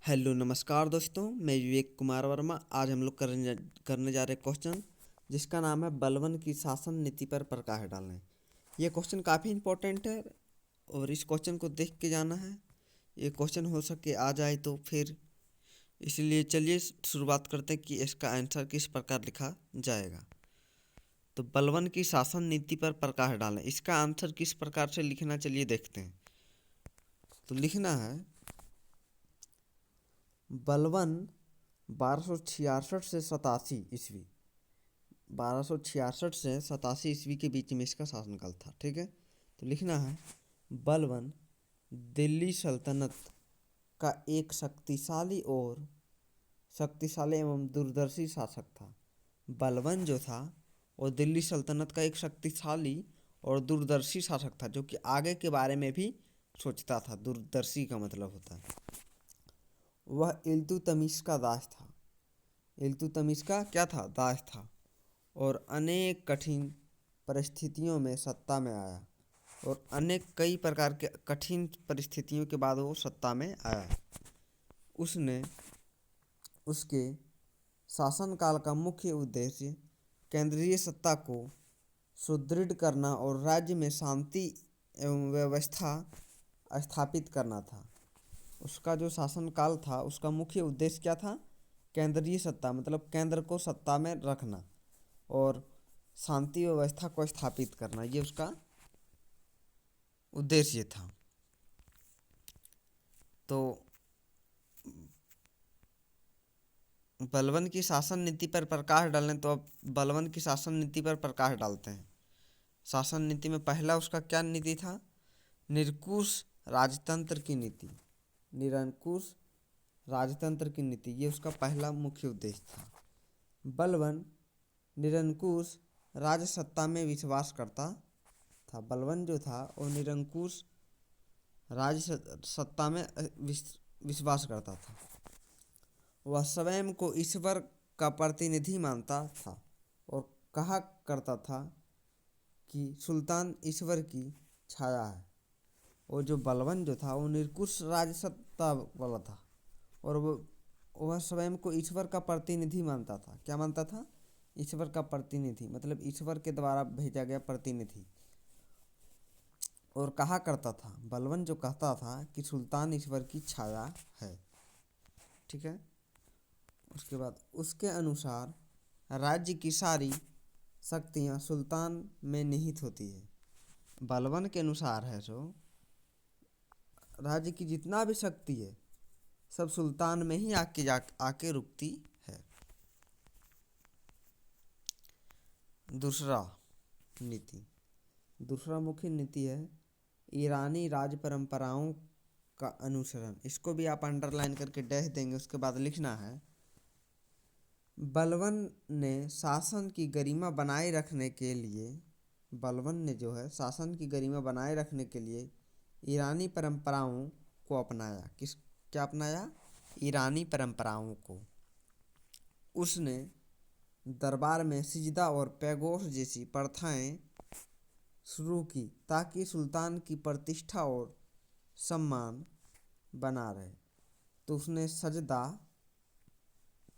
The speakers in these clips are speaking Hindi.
हेलो नमस्कार दोस्तों, मैं विवेक कुमार वर्मा। आज हम लोग करने जा रहे क्वेश्चन जिसका नाम है बलवन की शासन नीति पर प्रकाश डालें। ये क्वेश्चन काफ़ी इंपॉर्टेंट है और इस क्वेश्चन को देख के जाना है। ये क्वेश्चन हो सके आ जाए तो फिर, इसलिए चलिए शुरुआत करते हैं कि इसका आंसर किस प्रकार लिखा जाएगा। तो बलवन की शासन नीति पर प्रकाश डालें, इसका आंसर किस प्रकार से लिखना, चलिए देखते हैं। तो लिखना है बलवन 1266 से 87 ईस्वी, 1266 से 87 ईस्वी के बीच में इसका शासनकाल था। ठीक है, तो लिखना है बलवन दिल्ली सल्तनत का एक शक्तिशाली एवं दूरदर्शी शासक था। बलवन जो था वो दिल्ली सल्तनत का एक शक्तिशाली और दूरदर्शी शासक था, जो कि आगे के बारे में भी सोचता था। दूरदर्शी का मतलब होता है वह इल्तुतमिश का दास था। इल्तुतमिश का क्या था? दास था। और अनेक कठिन परिस्थितियों में सत्ता में आया, और कई प्रकार के कठिन परिस्थितियों के बाद वो सत्ता में आया। उसने उसके शासनकाल का मुख्य उद्देश्य केंद्रीय सत्ता को सुदृढ़ करना और राज्य में शांति एवं व्यवस्था स्थापित करना था। उसका जो शासनकाल था उसका मुख्य उद्देश्य क्या था? केंद्रीय सत्ता, मतलब केंद्र को सत्ता में रखना और शांति व्यवस्था को स्थापित करना, ये उसका उद्देश्य था। तो बलवन की शासन नीति पर प्रकाश डालें, तो अब बलवन की शासन नीति पर प्रकाश डालते हैं। शासन नीति में पहला उसका क्या नीति था? निरंकुश राजतंत्र की नीति। निरंकुश राजतंत्र की नीति, ये उसका पहला मुख्य उद्देश्य था। बलवन निरंकुश राजसत्ता में विश्वास करता था। बलवन जो था वो निरंकुश राज सत्ता में विश्वास करता था। वह स्वयं को ईश्वर का प्रतिनिधि मानता था और कहा करता था कि सुल्तान ईश्वर की छाया है। और जो बलवन जो था वो निरंकुश राज सत्ता वाला था और वह स्वयं को ईश्वर का प्रतिनिधि मानता था। क्या मानता था? ईश्वर का प्रतिनिधि, मतलब ईश्वर के द्वारा भेजा गया प्रतिनिधि। और कहा करता था, बलवन जो कहता था कि सुल्तान ईश्वर की छाया है। ठीक है, उसके बाद उसके अनुसार राज्य की सारी शक्तियाँ सुल्तान में निहित होती है। बलवन के अनुसार है जो राज्य की जितना भी शक्ति है सब सुल्तान में ही आके रुकती है। दूसरा मुख्य नीति है ईरानी राज परंपराओं का अनुसरण। इसको भी आप अंडरलाइन करके डैश देंगे। उसके बाद लिखना है बलवन ने शासन की गरिमा बनाए रखने के लिए ईरानी परंपराओं को अपनाया। क्या अपनाया? ईरानी परंपराओं को। उसने दरबार में सिजदा और पैगोश जैसी प्रथाएं शुरू की ताकि सुल्तान की प्रतिष्ठा और सम्मान बना रहे। तो उसने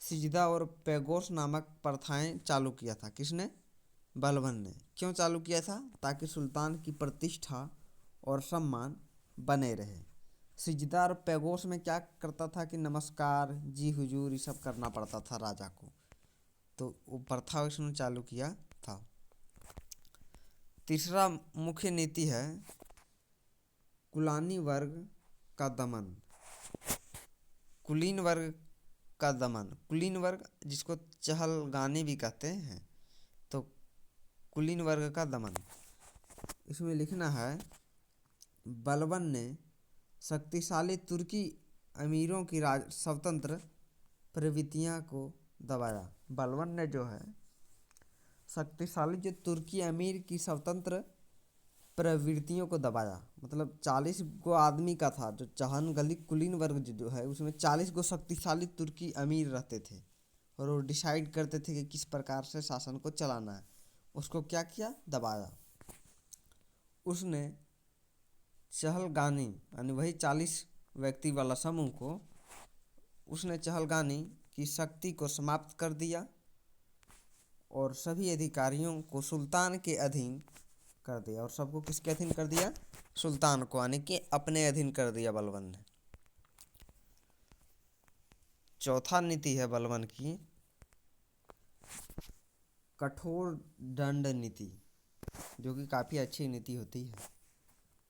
सिजदा और पैगोश नामक प्रथाएं चालू किया था। किसने? बलवन ने। क्यों चालू किया था? ताकि सुल्तान की प्रतिष्ठा और सम्मान बने रहे। सिजदा और पैगोश में क्या करता था कि नमस्कार, जी हुजूर, ये सब करना पड़ता था राजा को। तो वो प्रथा उसने चालू किया था। तीसरा मुख्य नीति है कुलीन वर्ग का दमन। कुलीन वर्ग जिसको चहलगानी भी कहते हैं, तो कुलीन वर्ग का दमन। इसमें लिखना है बलवन ने शक्तिशाली तुर्की अमीरों की स्वतंत्र प्रवृत्तियां को दबाया। बलवन ने जो है शक्तिशाली जो तुर्की अमीर की स्वतंत्र प्रवृत्तियों को दबाया। मतलब 40 गो आदमी का था जो चहलगली कुलीन वर्ग जो है, उसमें 40 गो शक्तिशाली तुर्की अमीर रहते थे और वो डिसाइड करते थे कि किस प्रकार से शासन को चलाना है। उसको क्या किया? दबाया। उसने चहलगानी यानी वही 40 व्यक्ति वाला समूह को उसने चहलगानी की शक्ति को समाप्त कर दिया और सभी अधिकारियों को सुल्तान के अधीन कर दिया। और सबको किसके अधीन कर दिया? सुल्तान को, यानी कि अपने अधीन कर दिया बलबन ने। चौथा नीति है बलबन की कठोर दंड नीति, जो कि काफ़ी अच्छी नीति होती है।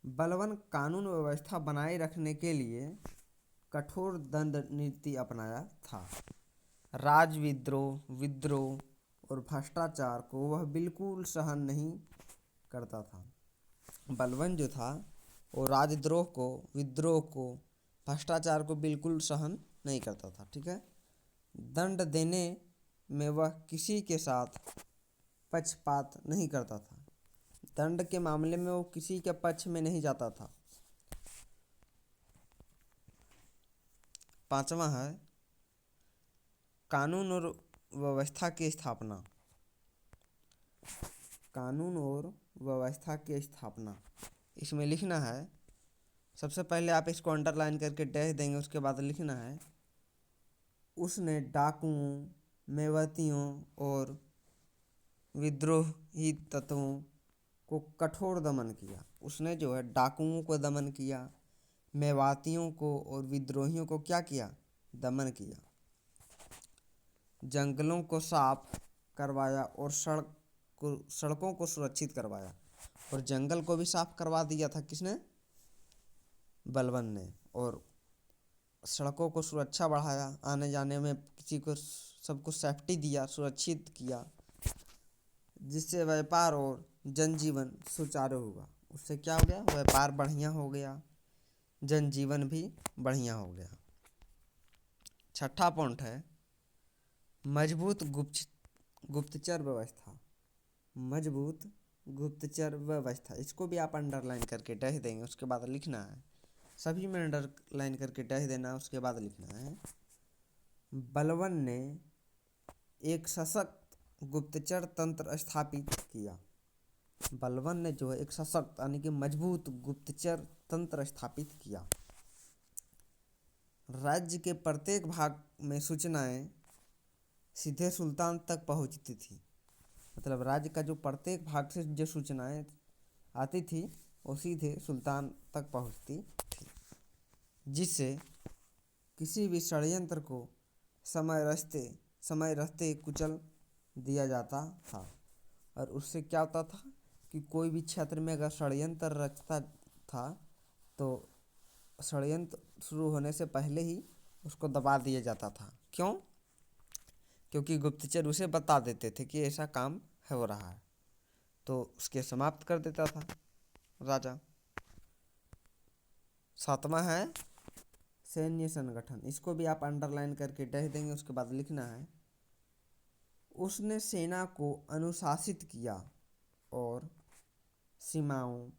बलबन कानून व्यवस्था बनाए रखने के लिए कठोर दंड नीति अपनाया था। राज विद्रोह, विद्रोह और भ्रष्टाचार को वह बिल्कुल सहन नहीं करता था। बलबन जो था वो राजद्रोह को, विद्रोह को, भ्रष्टाचार को बिल्कुल सहन नहीं करता था। ठीक है। दंड देने में वह किसी के साथ पक्षपात नहीं करता था। दंड के मामले में वो किसी के पक्ष में नहीं जाता था। पांचवा है कानून और व्यवस्था की स्थापना। कानून और व्यवस्था की स्थापना, इसमें लिखना है, सबसे पहले आप इसको अंडरलाइन करके डैश देंगे, उसके बाद लिखना है उसने डाकुओं, मेवातियों और विद्रोही तत्वों को कठोर दमन किया। उसने जो है डाकुओं को दमन किया, मेवातियों को और विद्रोहियों को क्या किया? दमन किया। जंगलों को साफ करवाया और सड़कों को सुरक्षित करवाया। और जंगल को भी साफ करवा दिया था किसने? बलबन ने। और सड़कों को सुरक्षा बढ़ाया, आने जाने में किसी को सबको सेफ्टी दिया, सुरक्षित किया, जिससे व्यापार और जनजीवन सुचारू हुआ। उससे क्या हो गया? व्यापार बढ़िया हो गया, जनजीवन भी बढ़िया हो गया। छठा पॉइंट है मजबूत गुप्तचर व्यवस्था। मजबूत गुप्तचर व्यवस्था, इसको भी आप अंडरलाइन करके डैश देंगे, उसके बाद लिखना है, सभी में अंडरलाइन करके डैश देना, उसके बाद लिखना है बलबन ने एक सशक्त गुप्तचर तंत्र स्थापित किया। बलबन ने जो है एक सशक्त यानी कि मजबूत गुप्तचर तंत्र स्थापित किया। राज्य के प्रत्येक भाग में सूचनाएं सीधे सुल्तान तक पहुंचती थी। मतलब राज्य का जो प्रत्येक भाग से जो सूचनाएं आती थी वो सीधे सुल्तान तक पहुंचती थी, जिससे किसी भी षड्यंत्र को समय रहते कुचल दिया जाता था। और उससे क्या होता था कि कोई भी क्षेत्र में अगर षड्यंत्र रचता था तो षड्यंत्र शुरू होने से पहले ही उसको दबा दिया जाता था। क्यों? क्योंकि गुप्तचर उसे बता देते थे कि ऐसा काम हो रहा है, तो उसके समाप्त कर देता था राजा। सातवां है सैन्य संगठन, इसको भी आप अंडरलाइन करके डैश देंगे, उसके बाद लिखना है उसने सेना को अनुशासित किया और सीमाओं,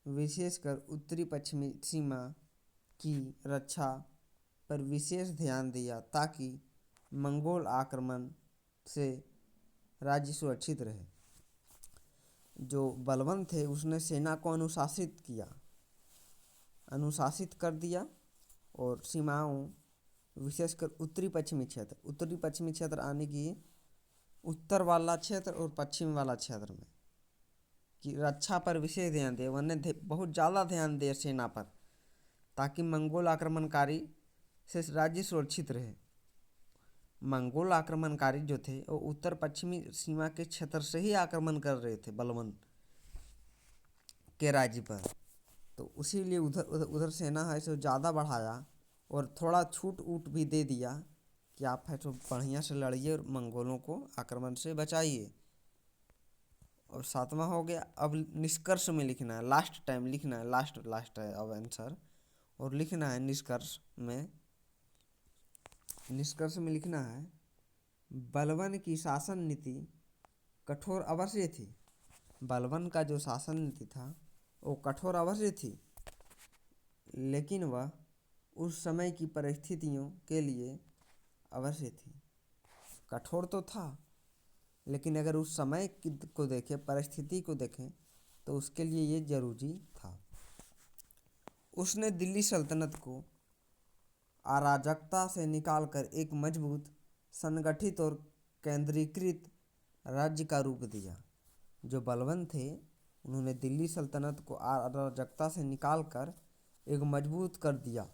विशेषकर उत्तरी पश्चिमी सीमा की रक्षा पर विशेष ध्यान दिया ताकि मंगोल आक्रमण से राज्य सुरक्षित रहे। जो बलबन थे उसने सेना को अनुशासित कर दिया और सीमाओं, विशेषकर उत्तरी पश्चिमी क्षेत्र आने की उत्तर वाला क्षेत्र और पश्चिम वाला क्षेत्र में की रक्षा पर विशेष ध्यान दिया। उन्होंने बहुत ज़्यादा ध्यान दिया सेना पर, ताकि मंगोल आक्रमणकारी से राज्य सुरक्षित रहे। मंगोल आक्रमणकारी जो थे वो उत्तर पश्चिमी सीमा के क्षेत्र से ही आक्रमण कर रहे थे बलबन के राज्य पर, तो उसीलिए उधर सेना है सो ज़्यादा बढ़ाया और थोड़ा छूट भी दे दिया कि आप है तो बढ़िया से लड़िए और मंगोलों को आक्रमण से बचाइए। और सातवां हो गया। अब निष्कर्ष में लिखना है, लास्ट टाइम लिखना है, लास्ट है अब आंसर, और लिखना है निष्कर्ष में लिखना है बलबन की शासन नीति कठोर अवश्य थी। बलबन का जो शासन नीति था वो कठोर अवश्य थी, लेकिन वह उस समय की परिस्थितियों के लिए अवश्य थी। कठोर तो था, लेकिन अगर उस समय को देखें, परिस्थिति को देखें, तो उसके लिए ये जरूरी था। उसने दिल्ली सल्तनत को अराजकता से निकालकर एक मजबूत, संगठित और केंद्रीकृत राज्य का रूप दिया। जो बलवान थे उन्होंने दिल्ली सल्तनत को अराजकता से निकालकर एक मजबूत कर दिया,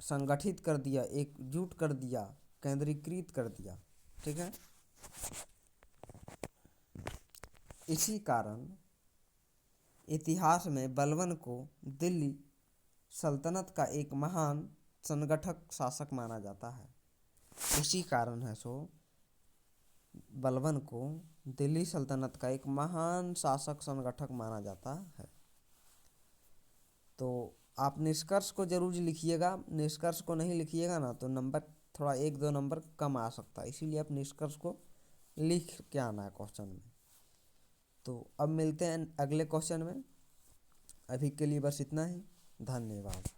संगठित कर दिया, एकजुट कर दिया, केंद्रीकृत कर दिया। ठीक है। इसी कारण इतिहास में बलवान को दिल्ली सल्तनत का एक महान संगठक शासक माना जाता है। इसी कारण है सो बलवान को दिल्ली सल्तनत का एक महान शासक संगठक माना जाता है। तो आप निष्कर्ष को जरूर लिखिएगा। निष्कर्ष को नहीं लिखिएगा ना तो नंबर थोड़ा 1-2 नंबर कम आ सकता है, इसीलिए आप निष्कर्ष को लिख के आना है क्वेश्चन में। तो अब मिलते हैं अगले क्वेश्चन में। अभी के लिए बस इतना ही। धन्यवाद।